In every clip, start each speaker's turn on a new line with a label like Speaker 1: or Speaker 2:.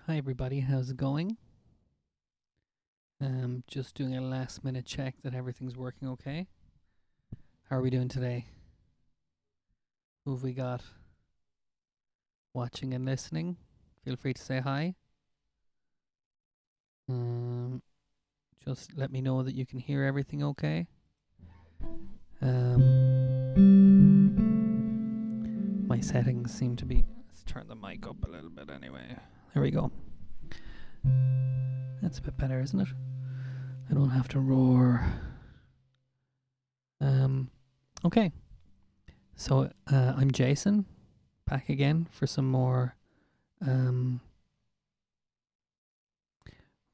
Speaker 1: Hi everybody, how's it going? Just doing a last minute check that everything's working okay. How are we doing today? Who have we got watching and listening? Feel free to say hi. Um, just let me know that you can hear everything okay. My settings seem to be. Let's turn the mic up a little bit anyway. There we go. That's a bit better, isn't it? I don't have to roar. Okay. So I'm Jason, back again for some more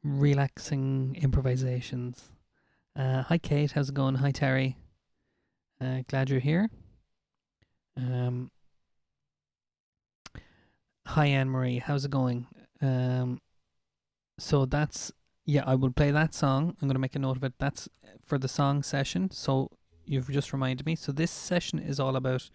Speaker 1: relaxing improvisations. Hi Kate, how's it going? Hi Terry, glad you're here. Hi Anne Marie, how's it going? So that's yeah, I will play that song. I'm going to make a note of it. That's for the song session. So you've just reminded me. So this session is all about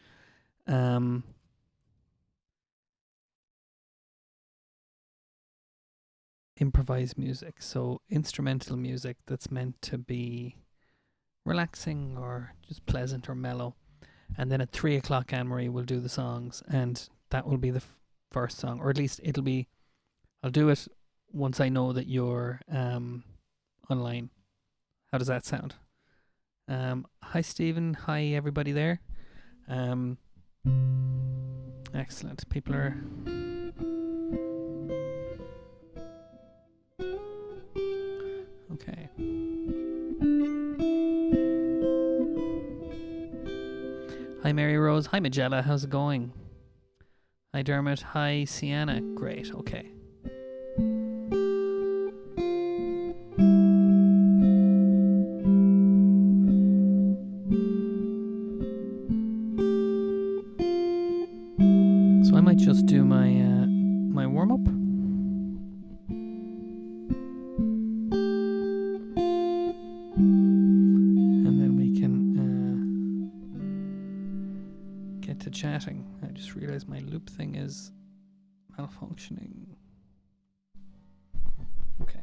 Speaker 1: improvised music. So instrumental music that's meant to be relaxing or just pleasant or mellow. And then at 3 o'clock, Anne Marie will do the songs, and that will be the first song, or at least it'll be. I'll do it once I know that you're online. How does that sound? Hi Stephen. Hi everybody there. Um, Excellent. People are. Okay. Hi Mary Rose. Hi Magella. How's it going? Hi Dermot. Hi Sienna. Great. Okay. So I might just do my warm up. And then we can get to chatting. I just realized my loop thing is malfunctioning. Okay.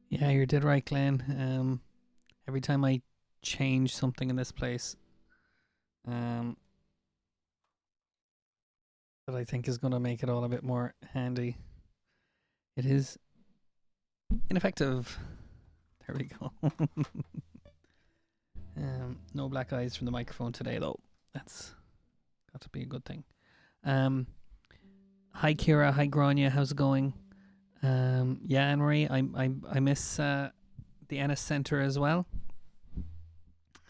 Speaker 1: Yeah, you're dead right, Glenn. Every time I change something in this place, um, that I think is going to make it all a bit more handy, it is ineffective. There we go. No black eyes from the microphone today, though. That's got to be a good thing. Hi, Kira. Hi, Grania. How's it going? Yeah, Anne Marie. I miss the Ennis Centre as well.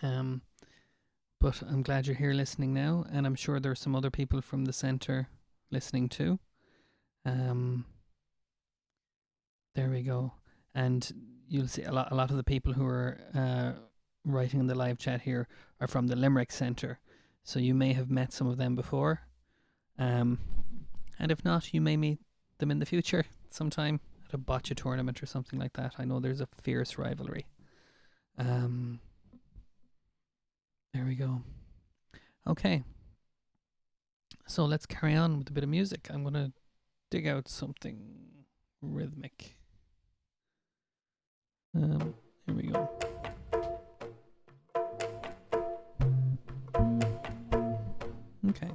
Speaker 1: But I'm glad you're here listening now, and I'm sure there are some other people from the centre listening too. There we go. And you'll see a lot of the people who are writing in the live chat here are from the Limerick Centre. So you may have met some of them before. And if not, you may meet them in the future sometime at a bocce tournament or something like that. I know there's a fierce rivalry. There we go. Okay. So let's carry on with a bit of music. I'm going to dig out something rhythmic. Here we go. Okay.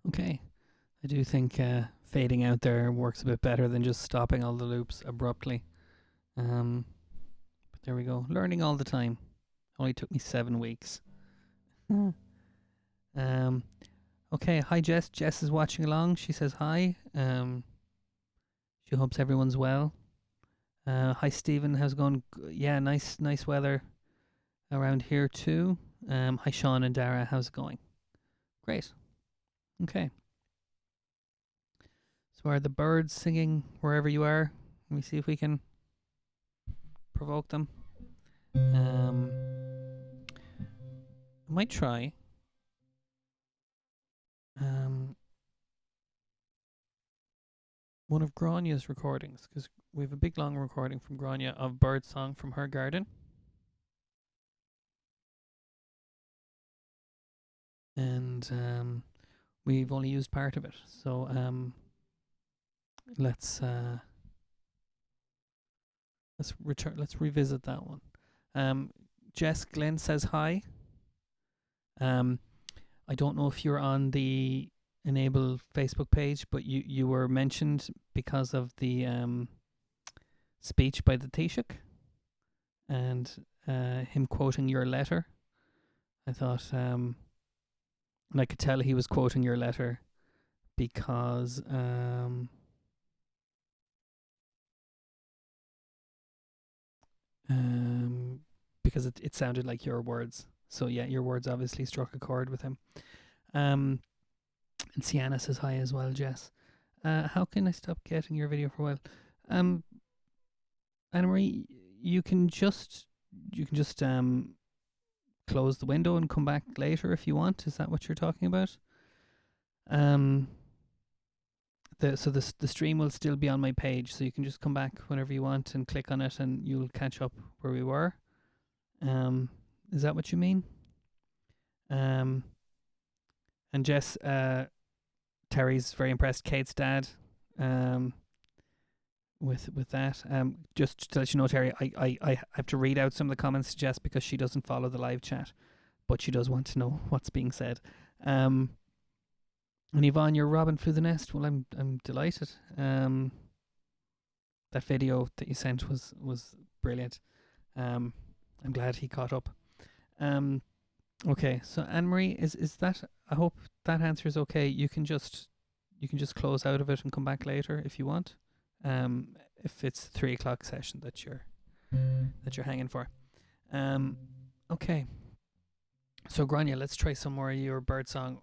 Speaker 1: Okay. I do think fading out there works a bit better than just stopping all the loops abruptly. But there we go. Learning all the time. Only took me 7 weeks. um, okay. Hi, Jess. Jess is watching along. She says hi. She hopes everyone's well. Hi, Stephen. How's it going? Yeah, nice weather around here too. Hi, Sean and Dara. How's it going? Great. Okay. So are the birds singing wherever you are? Let me see if we can provoke them. I might try. One of Grania's recordings, because we have a big long recording from Grania of bird song from her garden. And we've only used part of it. So let's revisit that one. Jess Glenn says hi. I don't know if you're on the Enable Facebook page, but you were mentioned because of the speech by the Taoiseach and him quoting your letter. I thought, and I could tell he was quoting your letter because because it sounded like your words. So yeah, your words obviously struck a chord with him. And Sienna says hi as well, Jess. How can I stop getting your video for a while? Anna Marie, you can just close the window and come back later if you want. Is that what you're talking about? The stream will still be on my page, so you can just come back whenever you want and click on it, and you'll catch up where we were. Is that what you mean? And Jess, Terry's very impressed. Kate's dad, with that. Just to let you know, Terry, I have to read out some of the comments to Jess because she doesn't follow the live chat, but she does want to know what's being said. And Yvonne, your Robin flew the nest. Well, I'm delighted. That video that you sent was brilliant. I'm glad he caught up. Okay, so Anne Marie, is that? I hope that answer is okay. You can just close out of it and come back later if you want. If it's 3 o'clock session that you're hanging for. Okay. So Grania, let's try some more of your bird song,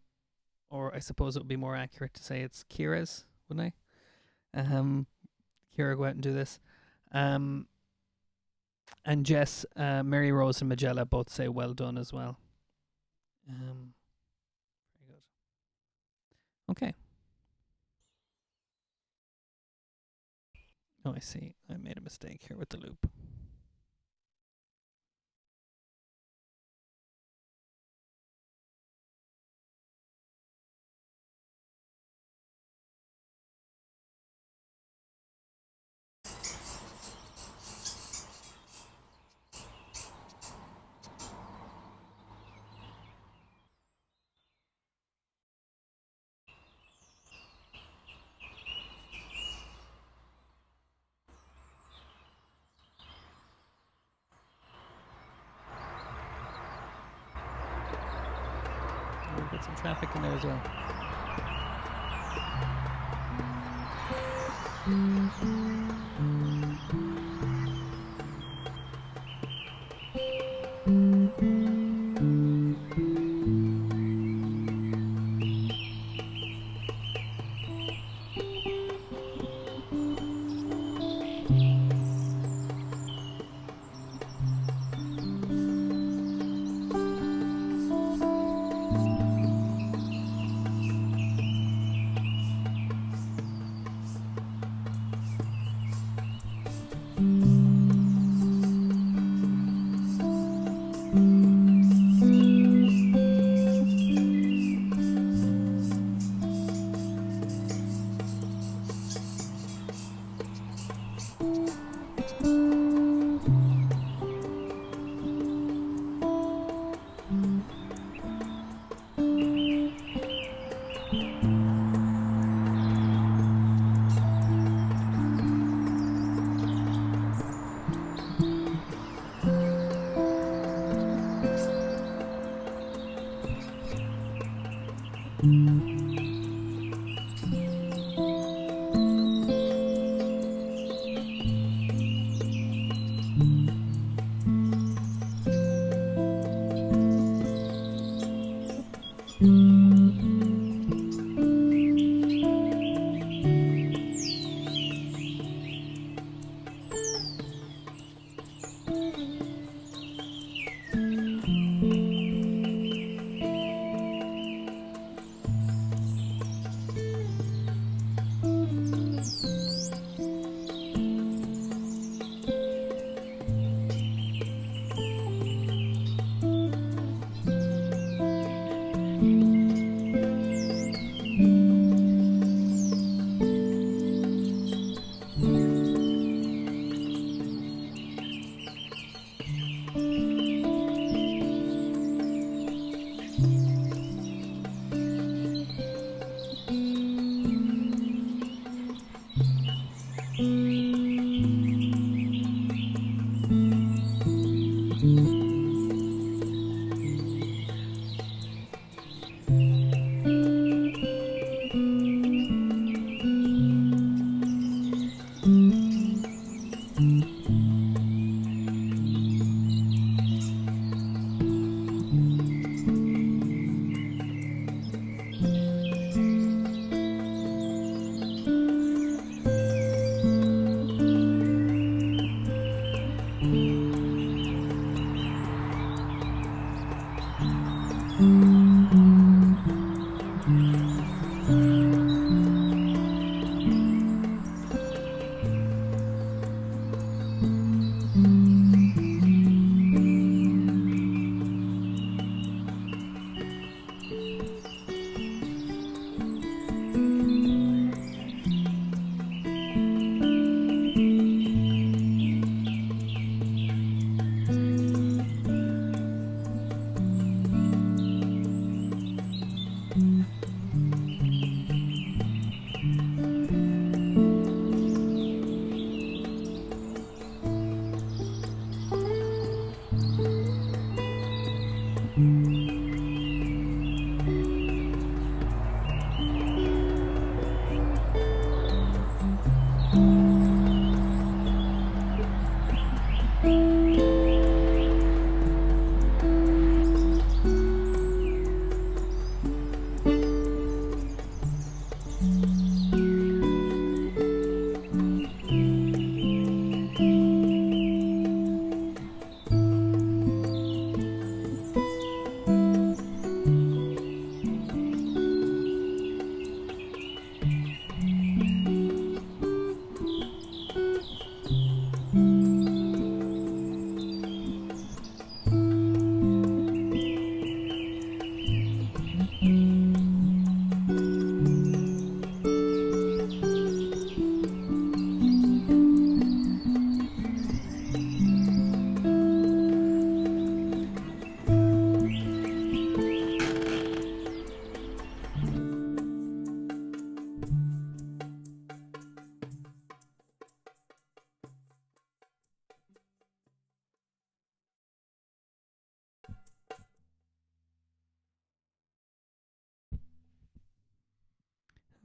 Speaker 1: or I suppose it would be more accurate to say it's Kira's, wouldn't I? Kira, go out and do this. And Jess, Mary Rose and Magella both say well done as well. Very good. Okay. Oh, I see. I made a mistake here with the loop. We'll get some traffic in there as well.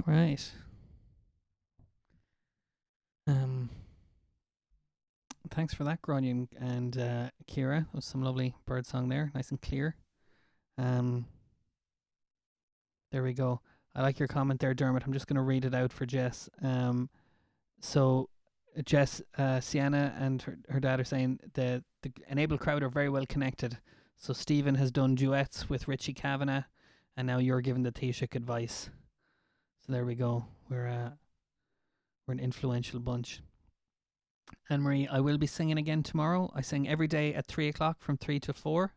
Speaker 1: Right. Um, Thanks for that, Gronion and Kira. That was some lovely bird song there, nice and clear. Um, there we go. I like your comment there, Dermot. I'm just going to read it out for Jess. So Jess, Sienna and her dad are saying the Enabled crowd are very well connected. So Stephen has done duets with Richie Kavanagh, and now you're giving the Taoiseach advice. So there we go. We're an influential bunch. Anne Marie, I will be singing again tomorrow. I sing every day at 3 o'clock from 3 to 4.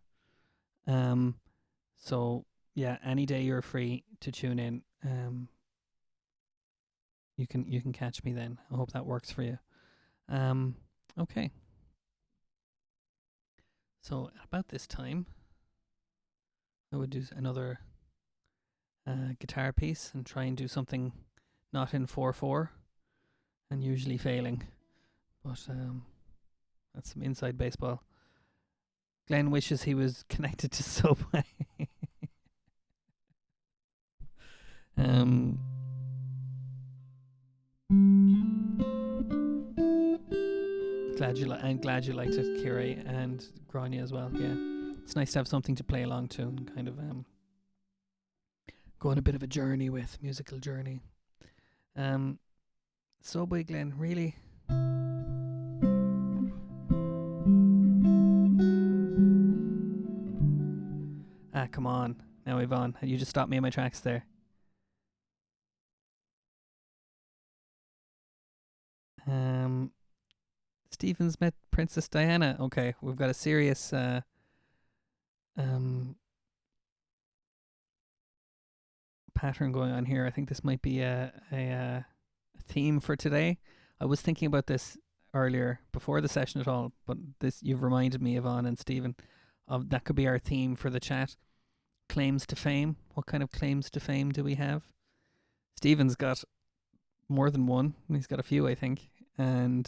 Speaker 1: So yeah, any day you're free to tune in, you can catch me then. I hope that works for you. Okay. So at about this time, I would do another guitar piece and try and do something not in 4/4, and usually failing. But that's some inside baseball. Glenn wishes he was connected to Subway. glad you liked it, Kiri and Grania as well. Yeah, it's nice to have something to play along to and kind of go on a bit of a journey with, musical journey. Subway Glen, really? Ah, come on. Now, Yvonne, you just stopped me in my tracks there. Stephen's met Princess Diana. Okay, we've got a serious pattern going on here. I think this might be a theme for today. I was thinking about this earlier before the session at all, but this you've reminded me, Yvonne and Stephen, of that could be our theme for the chat. Claims to fame. What kind of claims to fame do we have? Stephen's got more than one. He's got a few, I think, and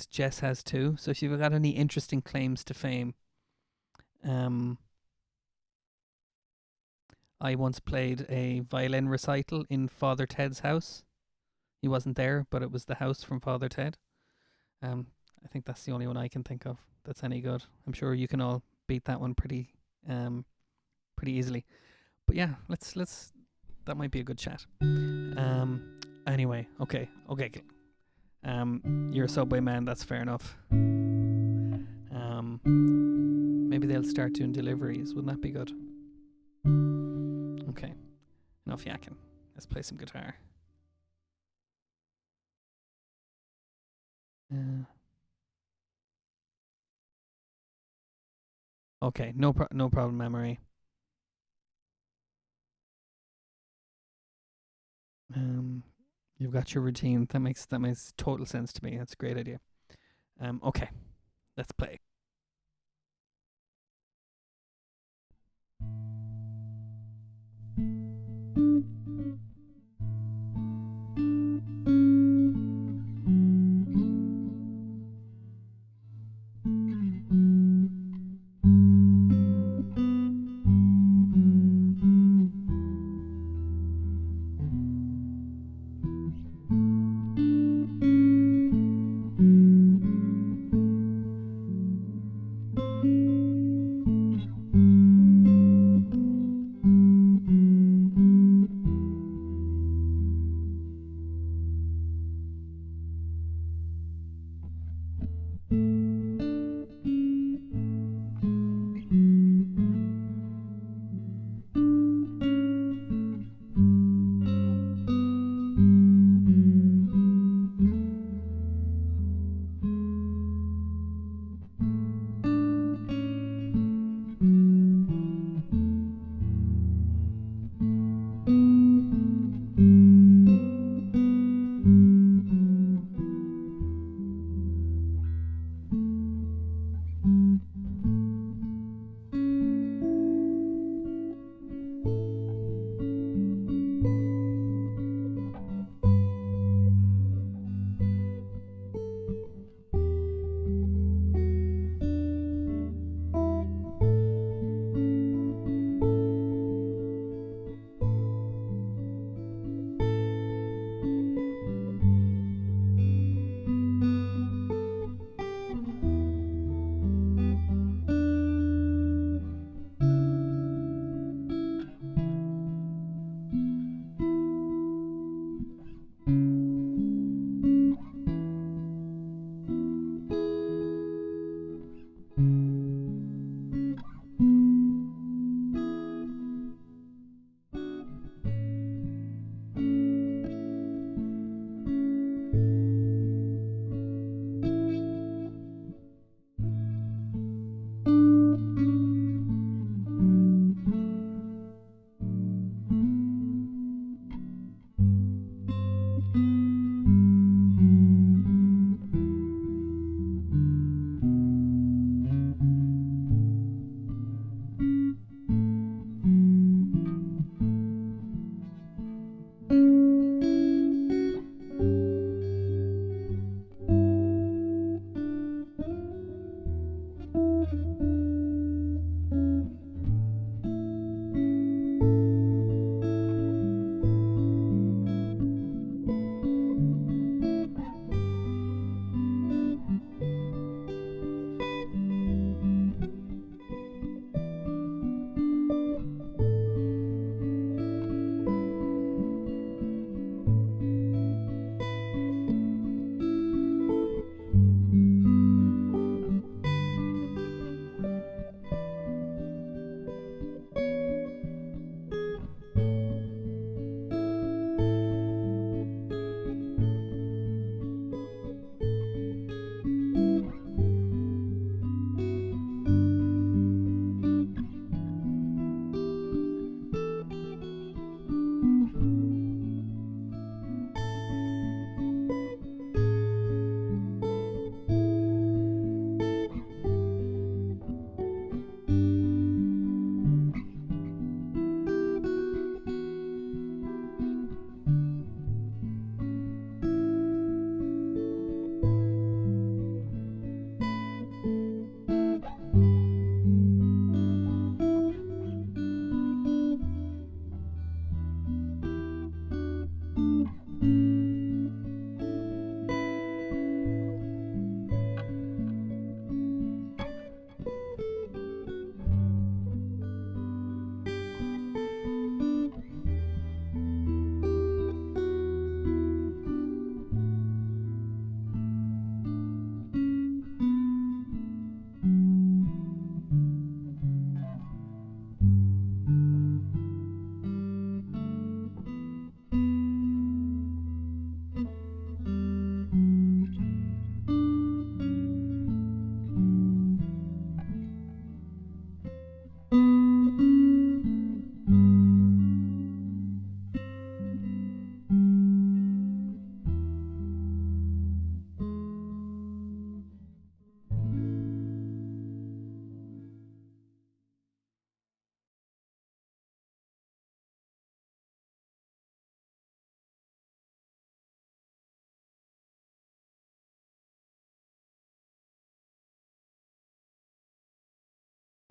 Speaker 1: Jess has two. So if you've got any interesting claims to fame, I once played a violin recital in Father Ted's house. He wasn't there, but it was the house from Father Ted. I think that's the only one I can think of that's any good. I'm sure you can all beat that one pretty easily. But yeah, let's that might be a good chat. Anyway, okay. You're a Subway man, that's fair enough. Maybe they'll start doing deliveries. Wouldn't that be good? Okay. Enough yakking. Let's play some guitar. Okay, no problem, memory. You've got your routine. That makes total sense to me. That's a great idea. Okay, let's play.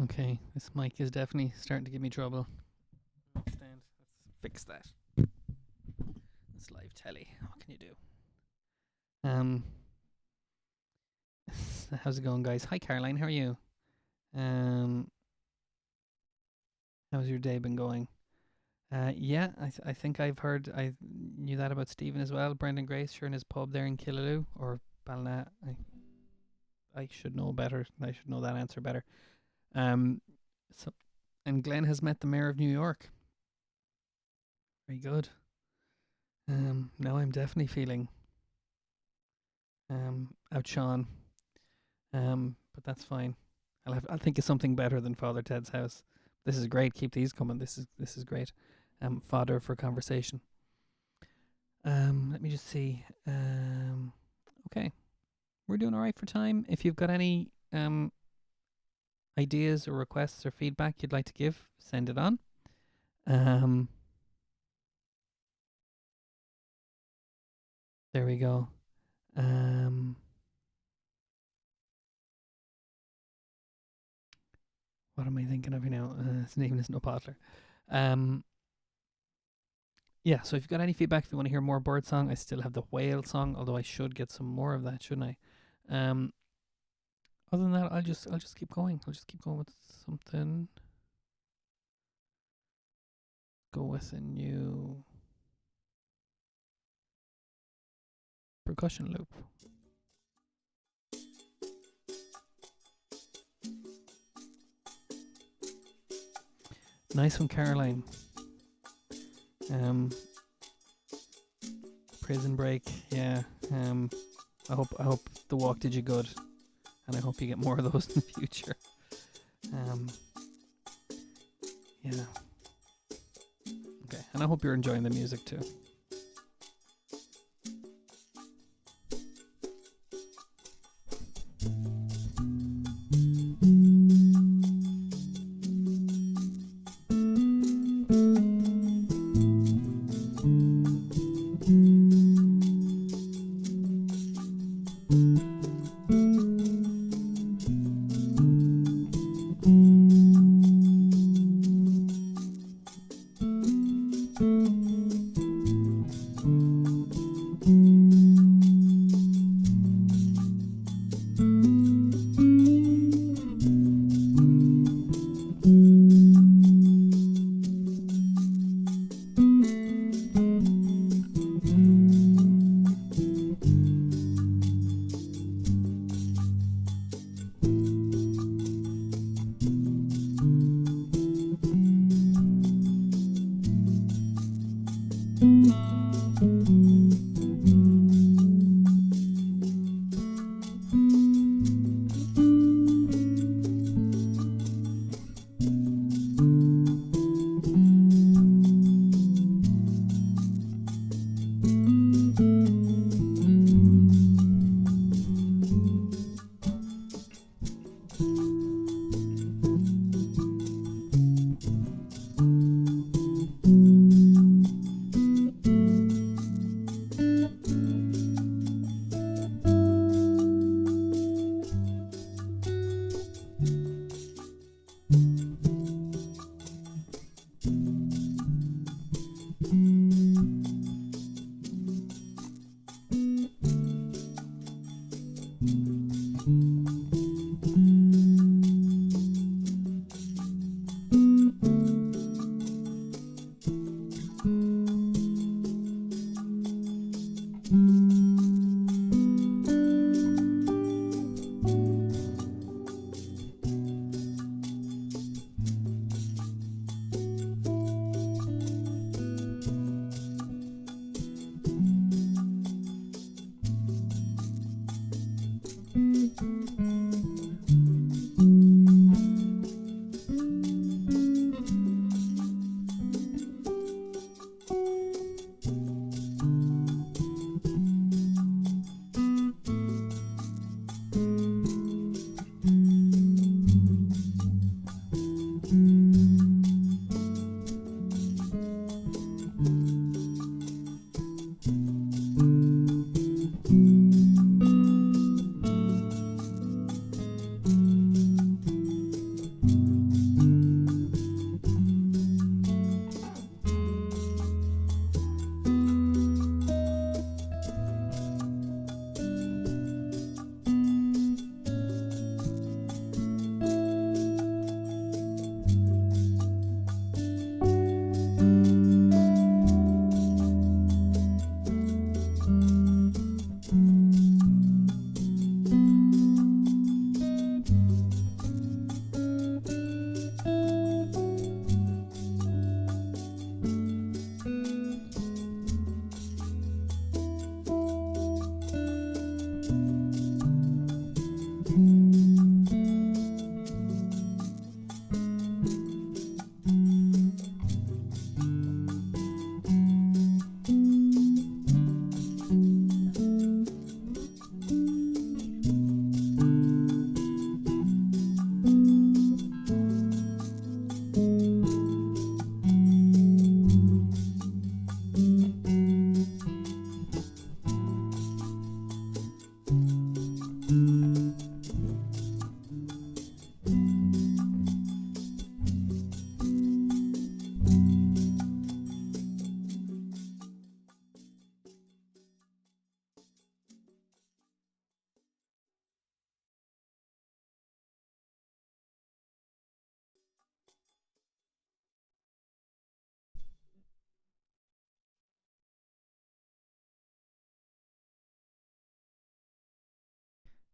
Speaker 1: Okay, this mic is definitely starting to give me trouble. Stand. Let's fix that. It's live telly. What can you do? Um, how's it going, guys? Hi, Caroline. How are you? Um, how's your day been going? Yeah, I think I knew that about Stephen as well. Brendan Grace sharing his pub there in Killaloe or Ballina. I should know better. I should know that answer better. Um, so and Glenn has met the mayor of New York. Very good. Now I'm definitely feeling outshone. But that's fine. I'll think of something better than Father Ted's house. This is great. Keep these coming. This is great. Fodder for conversation. Let me just see. Okay, we're doing all right for time. If you've got any ideas or requests or feedback you'd like to give, send it on. There we go. What am I thinking of here now? His name is No Potler. Yeah, so if you've got any feedback, if you want to hear more bird song, I still have the whale song, although I should get some more of that, shouldn't I? Other than that, I'll just keep going. I'll just keep going with something. Go with a new percussion loop. Nice one, Caroline. Prison Break, yeah. I hope the walk did you good, and I hope you get more of those in the future. Yeah. Okay, and I hope you're enjoying the music too.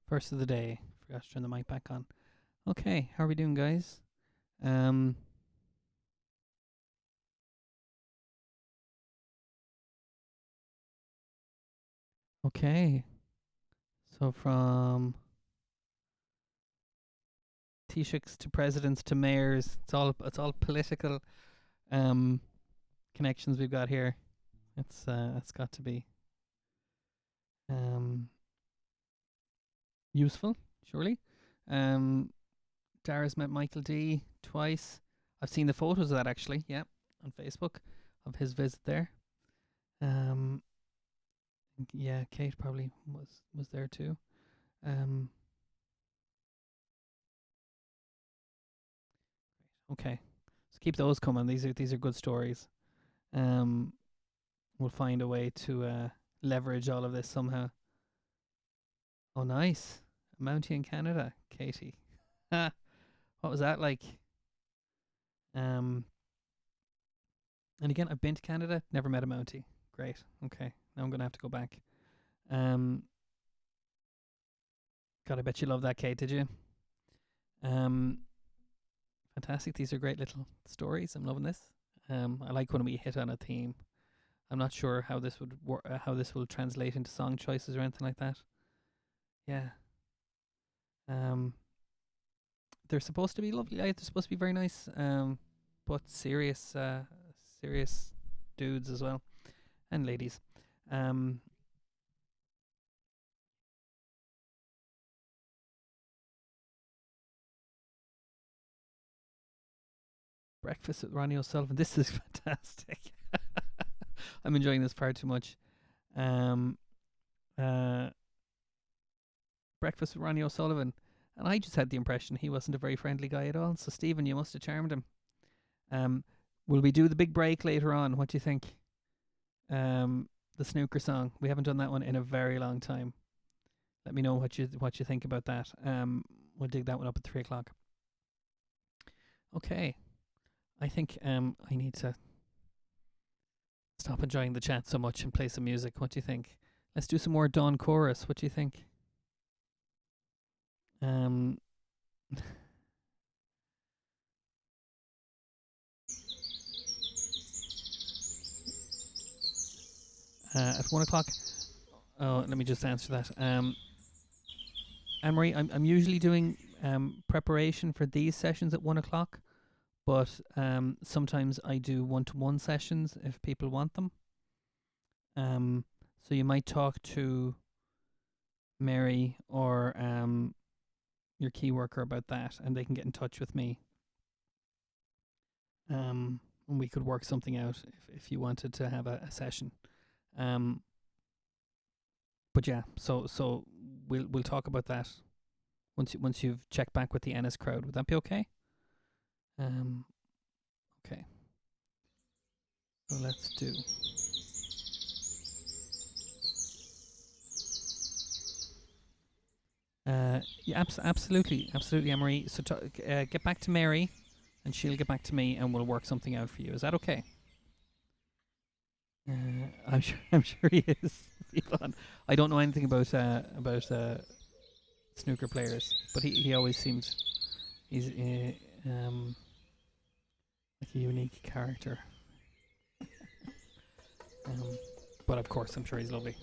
Speaker 1: First of the day. Forgot to turn the mic back on. Okay, how are we doing, guys? Um, okay. So from Taoiseachs to presidents to mayors, it's all political um connections we've got here. It's got to be um useful, surely. Um, Dara's met Michael D twice. I've seen the photos of that actually. Yeah, on Facebook of his visit there. Um, yeah, Kate probably was there too. Um, okay, so keep those coming. These are good stories. Um, we'll find a way to leverage all of this somehow. Oh, nice, a Mountie in Canada, Katie. What was that like? Um, and again, I've been to Canada, never met a Mountie. Great. Okay, now I'm gonna have to go back. Um, God, I bet you love that, Kate. Did you? Um, fantastic. These are great little stories. I'm loving this. I like when we hit on a theme. I'm not sure how this would how this will translate into song choices or anything like that. Yeah. Um, they're supposed to be lovely. They're supposed to be very nice. But serious dudes as well, and ladies. Um, Breakfast with Ronnie O'Sullivan. This is fantastic. I'm enjoying this far too much. Um, uh, Breakfast with Ronnie O'Sullivan, and I just had the impression he wasn't a very friendly guy at all. So Stephen, you must have charmed him. Will we do the big break later on? What do you think? The snooker song. We haven't done that one in a very long time. Let me know what you think about that. We'll dig that one up at 3:00. Okay. I think I need to stop enjoying the chat so much and play some music. What do you think? Let's do some more Dawn Chorus. What do you think? At 1:00. Oh, let me just answer that. Anne-Marie, I'm usually doing preparation for these sessions at 1:00, but sometimes I do one-to-one sessions if people want them. So you might talk to Mary or your key worker about that, and they can get in touch with me. And we could work something out if you wanted to have a session. But yeah, so we'll talk about that once you've checked back with the Ennis crowd. Would that be okay? Okay. So let's do. Yeah, absolutely, Emery. So get back to Mary, and she'll get back to me, and we'll work something out for you. Is that okay? I'm sure he is. I don't know anything about snooker players, but he always seems he's like a unique character. But of course, I'm sure he's lovely.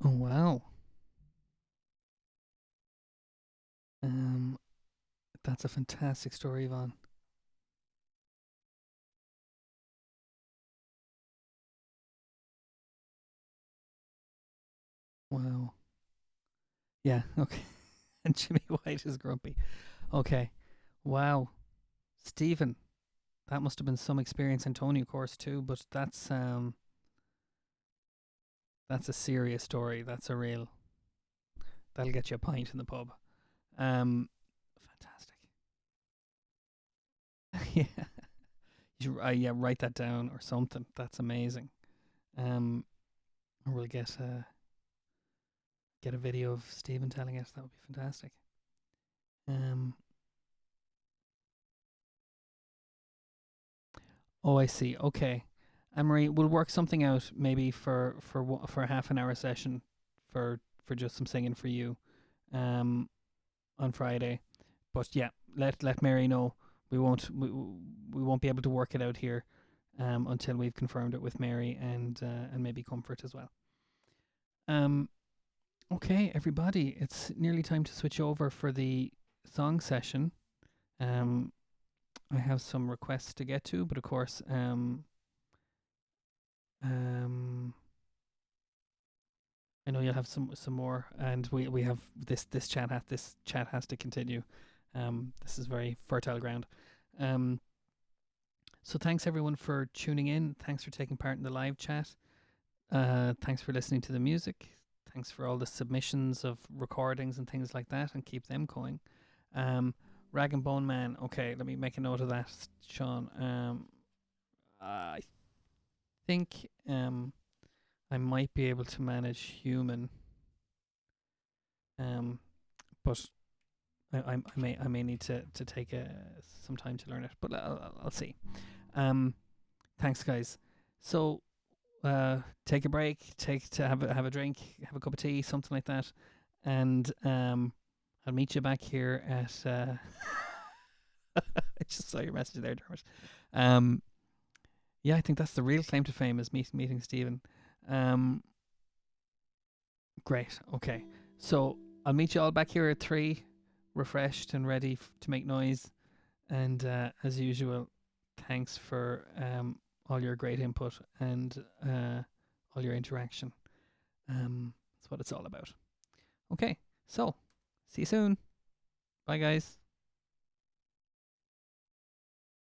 Speaker 1: Oh wow. Um, that's a fantastic story, Yvonne. Wow. Yeah. Okay. And Jimmy White is grumpy. Okay. Wow. Stephen, that must have been some experience in Tony, of course, too. But that's a serious story. That's a real. That'll get you a pint in the pub. Um, fantastic. Yeah. You should, yeah, write that down or something. That's amazing. Um, or we'll get a video of Stephen telling us. That would be fantastic. Um, oh, I see. Okay, Anne-Marie, we'll work something out maybe for a half an hour session for just some singing for you, um, on Friday. But yeah, let Mary know. We won't be able to work it out here, until we've confirmed it with Mary and maybe Comfort as well. Um, okay, everybody, it's nearly time to switch over for the song session. Um, I have some requests to get to, but of course, um, I know you'll have some more, and we have this chat has to continue. This is very fertile ground. Um, so thanks everyone for tuning in. Thanks for taking part in the live chat. Thanks for listening to the music. Thanks for all the submissions of recordings and things like that, and keep them going. Um, Rag and Bone Man. Okay, let me make a note of that, Sean. I think I might be able to manage human. Um, but I may need to take some time to learn it, but I'll see. Um, thanks, guys. So take a break, take to have a drink, have a cup of tea, something like that, and I'll meet you back here at. I just saw your message there, Dermot. Um, yeah, I think that's the real claim to fame is meeting Stephen. Um, great. Okay, so I'll meet you all back here at 3, refreshed and ready to make noise. And as usual, thanks for all your great input and all your interaction. That's what it's all about. Okay, so see you soon. Bye, guys.